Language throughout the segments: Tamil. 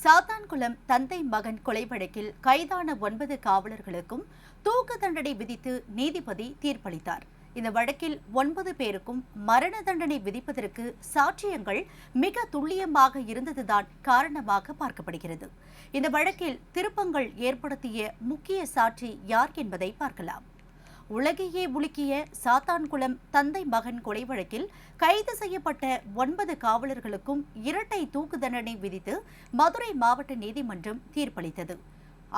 சாத்தான்குளம் தந்தை மகன் கொலை வழக்கில் கைதான 9 காவலர்களுக்கும் தூக்கு தண்டனை விதித்து நீதிபதி தீர்ப்பளித்தார். இந்த வழக்கில் 9 பேருக்கும் மரண தண்டனை விதிப்பதற்கு சாட்சியங்கள் மிக துல்லியமாக இருந்ததுதான் காரணமாக பார்க்கப்படுகிறது. இந்த வழக்கில் திருப்பங்கள் ஏற்படுத்திய முக்கிய சாட்சி யார் என்பதை பார்க்கலாம். உலகையே உலுக்கிய சாத்தான்குளம் தந்தை மகன் கொலை வழக்கில் கைது செய்யப்பட்ட 9 காவலர்களுக்கும் இரட்டை தூக்கு தண்டனை விதித்து மதுரை மாவட்ட நீதிமன்றம் தீர்ப்பளித்தது.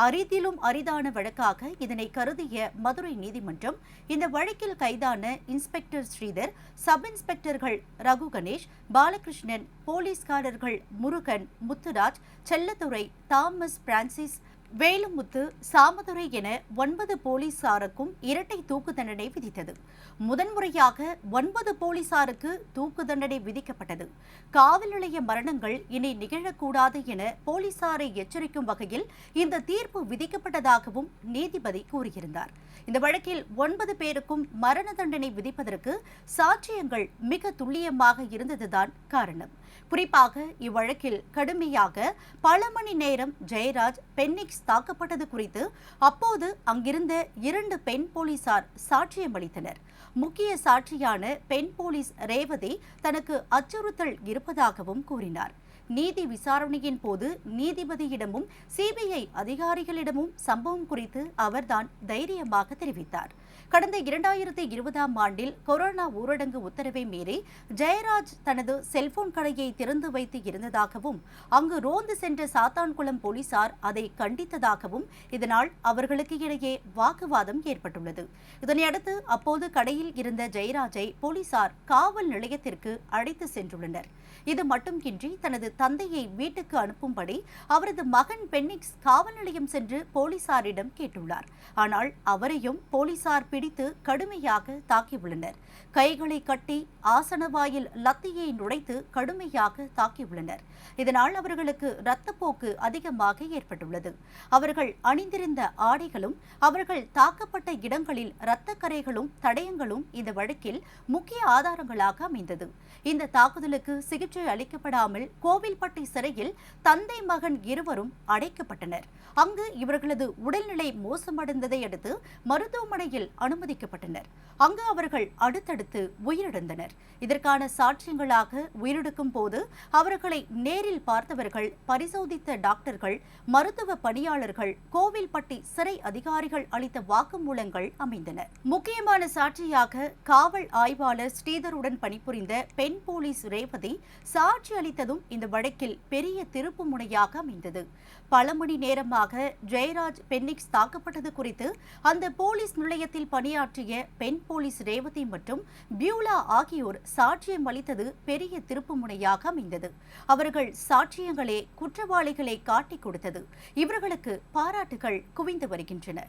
அரிதிலும் அரிதான வழக்காக இதனை கருதிய மதுரை நீதிமன்றம் இந்த வழக்கில் கைதான இன்ஸ்பெக்டர் ஸ்ரீதர், சப் இன்ஸ்பெக்டர்கள் ரகு கணேஷ், பாலகிருஷ்ணன், போலீஸ்காரர்கள் முருகன், முத்துராஜ், செல்லத்துறை, தாமஸ் பிரான்சிஸ், வேலுமுத்து, சாமதுரை என 9 போலீசாருக்கும் இரட்டை தூக்கு தண்டனை விதித்தது. முதன்முறையாக 9 போலீசாருக்கு தூக்கு தண்டனை விதிக்கப்பட்டது. காவல் நிலைய மரணங்கள் இனி நிகழக்கூடாது என போலீசாரை எச்சரிக்கும் வகையில் இந்த தீர்ப்பு விதிக்கப்பட்டதாகவும் நீதிபதி கூறியிருந்தார். இந்த வழக்கில் 9 பேருக்கும் மரண தண்டனை விதிப்பதற்கு சாட்சியங்கள் மிக துல்லியமாக இருந்ததுதான் காரணம். குறிப்பாக இவ்வழக்கில் கடுமையாக பல மணி நேரம் ஜெயராஜ், பென்னிக்ஸ் தாக்கப்பட்டது குறித்து அப்போது அங்கிருந்த 2 பெண் போலீசார் சாட்சியம் அளித்தனர். முக்கிய சாட்சியான பெண் போலீஸ் ரேவதி தனக்கு அச்சுறுத்தல் இருப்பதாகவும் கூறினார். நீதி விசாரணையின் போது நீதிபதியிடமும் சிபிஐ அதிகாரிகளிடமும் சம்பவம் குறித்து அவர்தான் தைரியமாக தெரிவித்தார். கடந்த 2020ஆம் ஆண்டில் கொரோனா ஊரடங்கு உத்தரவை மீறி ஜெயராஜ் தனது செல்போன் கடையை திறந்து வைத்து இருந்ததாகவும் அங்கு ரோந்து சென்ற சாத்தான்குளம் போலீசார் அதை கண்டித்ததாகவும் இதனால் அவர்களுக்கு இடையே வாக்குவாதம் ஏற்பட்டுள்ளது. இதனையடுத்து அப்போது கடையில் இருந்த ஜெயராஜை போலீசார் காவல் நிலையத்திற்கு அழைத்து சென்றுள்ளனர். இது மட்டுமின்றி தனது தந்தையை வீட்டுக்கு அனுப்பும்படி அவரது மகன் பென்னிக்ஸ் காவல் நிலையம் சென்று போலீசாரிடம் கேட்டுள்ளார். ஆனால் அவரையும் போலீசார் பிடித்து கடுமையாக தாக்கியுள்ளனர். கைகளை கட்டி ஆசனவாயில் லத்தியை நுழைத்து கடுமையாக தாக்கியுள்ளனர். இதனால் அவர்களுக்கு இரத்தப்போக்கு அதிகமாக ஏற்பட்டுள்ளது. அவர்கள் அணிந்திருந்த ஆடைகளும் அவர்கள் தாக்கப்பட்ட இடங்களில் இரத்தக்கரைகளும் தடயங்களும் இந்த வழக்கில் முக்கிய ஆதாரங்களாக அமைந்தது. இந்த தாக்குதலுக்கு சிகிச்சை அளிக்கப்படாமல் கோவில்பட்டி சிறையில் தந்தை மகன் இருவரும் அடைக்கப்பட்டனர். அங்கு இவர்களது உடல்நிலை மோசமடைந்ததை அடுத்து மருத்துவமனையில் அனுமதிக்கப்பட்டனர். அங்கு அவர்கள் அடுத்தடுத்து உயிரிழந்தனர். இதற்கான சாட்சியங்களாக உயிரிழக்கும் போது அவர்களை நேரில் பார்த்தவர்கள், பரிசோதித்த டாக்டர்கள், மருத்துவ பணியாளர்கள், கோவில்பட்டி சிறை அதிகாரிகள் அளித்த வாக்குமூலங்கள் அமைந்தன. முக்கியமான சாட்சியாக காவல் ஆய்வாளர் ஸ்ரீதருடன் பணிபுரிந்த பெண் போலீஸ் ரேவதி சாட்சி அளித்ததும் இந்த வழக்கில் பெரிய திருப்பு முனையாக அமைந்தது. பல மணி நேரமாக ஜெயராஜ், பென்னிக்ஸ் தாக்கப்பட்டது குறித்து அந்த போலீஸ் நிலையத்தில் பணியாற்றிய பெண் போலீஸ் ரேவதி மற்றும் பியூலா ஆகியோர் சாட்சியம் அளித்தது பெரிய திருப்பு முனையாக அமைந்தது. அவர்கள் சாட்சியங்களே குற்றவாளிகளை காட்டிக் கொடுத்தது. இவர்களுக்கு பாராட்டுகள் குவிந்து வருகின்றன.